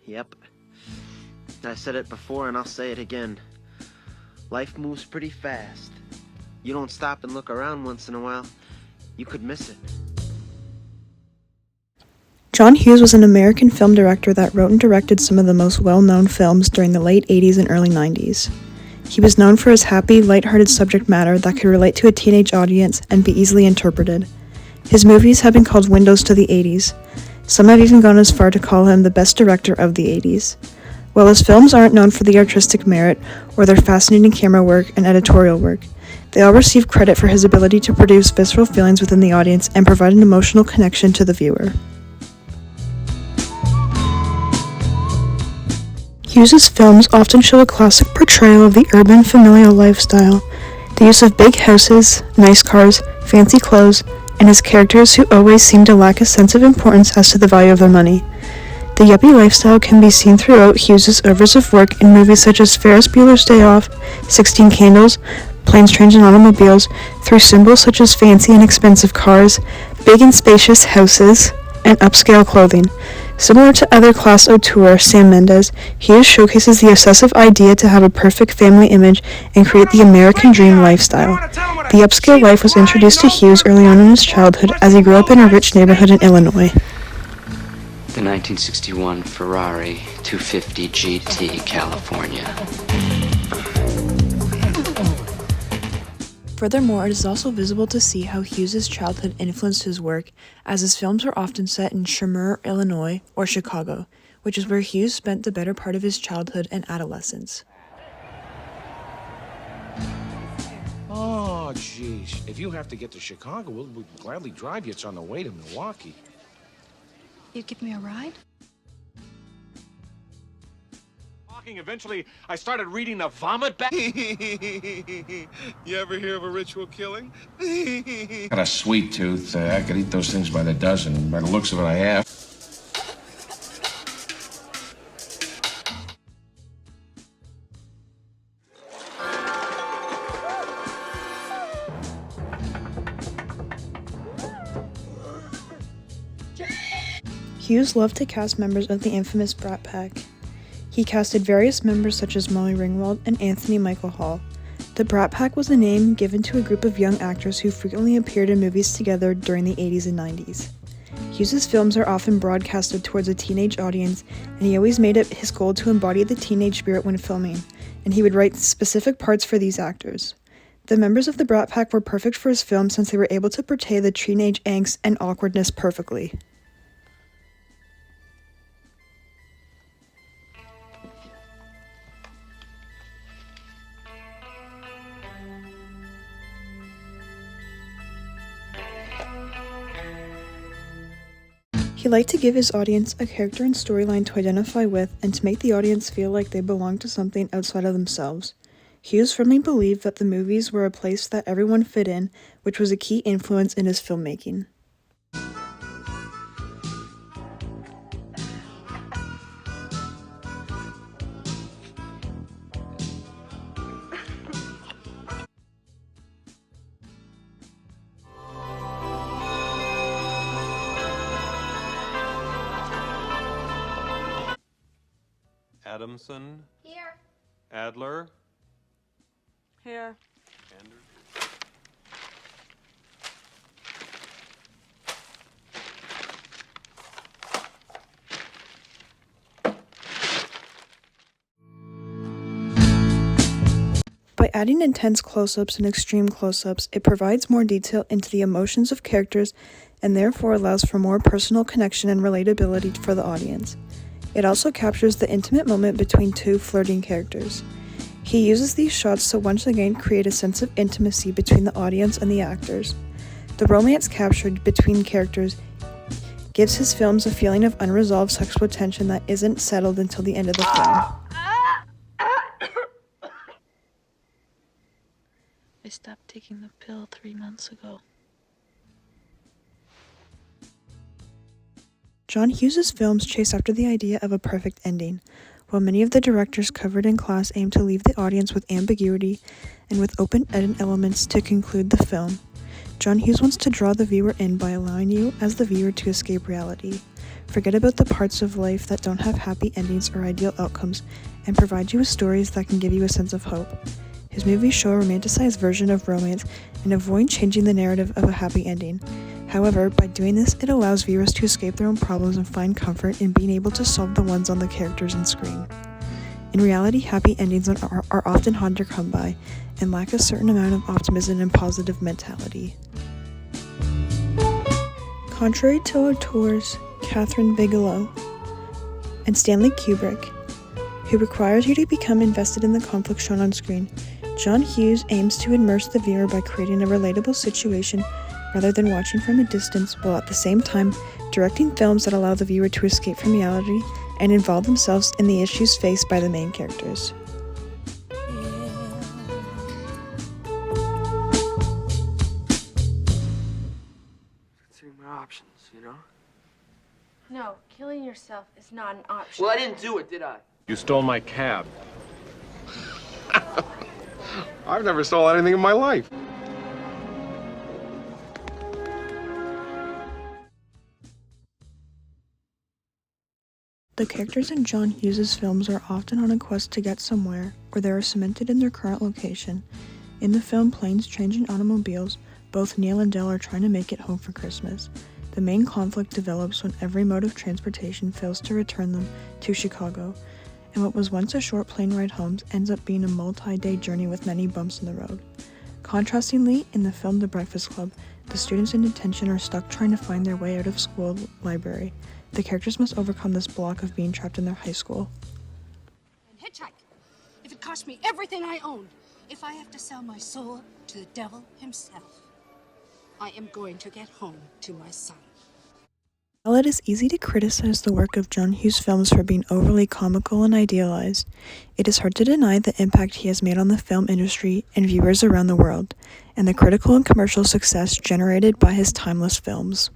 Yep. I said it before and I'll say it again. Life moves pretty fast. You don't stop and look around once in a while, you could miss it. John Hughes was an American film director that wrote and directed some of the most well-known films during the late 80s and early 90s. He was known for his happy, lighthearted subject matter that could relate to a teenage audience and be easily interpreted. His movies have been called windows to the 80s. Some have even gone as far to call him the best director of the 80s. While his films aren't known for the artistic merit or their fascinating camera work and editorial work, they all receive credit for his ability to produce visceral feelings within the audience and provide an emotional connection to the viewer. Hughes' films often show a classic portrayal of the urban familial lifestyle, the use of big houses, nice cars, fancy clothes, and his characters who always seem to lack a sense of importance as to the value of their money. The yuppie lifestyle can be seen throughout Hughes' oeuvres of work in movies such as Ferris Bueller's Day Off, 16 Candles, Planes, Trains, and Automobiles, through symbols such as fancy and expensive cars, big and spacious houses, and upscale clothing. Similar to other class auteur Sam Mendes, Hughes showcases the obsessive idea to have a perfect family image and create the American dream lifestyle. The upscale life was introduced to Hughes early on in his childhood as he grew up in a rich neighborhood in Illinois. The 1961 Ferrari 250 GT, California. Furthermore, it is also visible to see how Hughes' childhood influenced his work, as his films were often set in Shermer, Illinois, or Chicago, which is where Hughes spent the better part of his childhood and adolescence. Oh, geez. If you have to get to Chicago, we'll gladly drive you. It's on the way to Milwaukee. You'd give me a ride? Eventually, I started reading the vomit bag. You ever hear of a ritual killing? Got a sweet tooth. I could eat those things by the dozen. By the looks of it, I have. Hughes loved to cast members of the infamous Brat Pack. He casted various members such as Molly Ringwald and Anthony Michael Hall. The Brat Pack was a name given to a group of young actors who frequently appeared in movies together during the 80s and 90s. Hughes' films are often broadcasted towards a teenage audience, and he always made it his goal to embody the teenage spirit when filming, and he would write specific parts for these actors. The members of the Brat Pack were perfect for his film since they were able to portray the teenage angst and awkwardness perfectly. He liked to give his audience a character and storyline to identify with and to make the audience feel like they belonged to something outside of themselves. Hughes firmly believed that the movies were a place that everyone fit in, which was a key influence in his filmmaking. Adamson. Here. Adler. Here. Anderson. By adding intense close-ups and extreme close-ups, it provides more detail into the emotions of characters and therefore allows for more personal connection and relatability for the audience. It also captures the intimate moment between two flirting characters. He uses these shots to once again create a sense of intimacy between the audience and the actors. The romance captured between characters gives his films a feeling of unresolved sexual tension that isn't settled until the end of the film. I stopped taking the pill 3 months ago. John Hughes' films chase after the idea of a perfect ending, while many of the directors covered in class aim to leave the audience with ambiguity and with open-ended elements to conclude the film. John Hughes wants to draw the viewer in by allowing you, as the viewer, to escape reality. forget about the parts of life that don't have happy endings or ideal outcomes, and provide you with stories that can give you a sense of hope. His movies show a romanticized version of romance and avoid changing the narrative of a happy ending. However, by doing this, it allows viewers to escape their own problems and find comfort in being able to solve the ones on the characters on screen. In reality, happy endings are often hard to come by and lack a certain amount of optimism and positive mentality. Contrary to auteurs Catherine Bigelow and Stanley Kubrick, who requires you to become invested in the conflict shown on screen, John Hughes aims to immerse the viewer by creating a relatable situation rather than watching from a distance, while at the same time directing films that allow the viewer to escape from reality and involve themselves in the issues faced by the main characters. Considering my options, you know? No, killing yourself is not an option. Well, I didn't do it, did I? You stole my cab. I've never stole anything in my life. The characters in John Hughes' films are often on a quest to get somewhere, or they are cemented in their current location. In the film Planes, Trains, and Automobiles, both Neil and Dell are trying to make it home for Christmas. The main conflict develops when every mode of transportation fails to return them to Chicago, and what was once a short plane ride home ends up being a multi-day journey with many bumps in the road. Contrastingly, in the film The Breakfast Club, the students in detention are stuck trying to find their way out of school library. The characters must overcome this block of being trapped in their high school. And hitchhike. If it costs me everything I own, if I have to sell my soul to the devil himself, I am going to get home to my son. While it is easy to criticize the work of John Hughes films for being overly comical and idealized, it is hard to deny the impact he has made on the film industry and viewers around the world, and the critical and commercial success generated by his timeless films.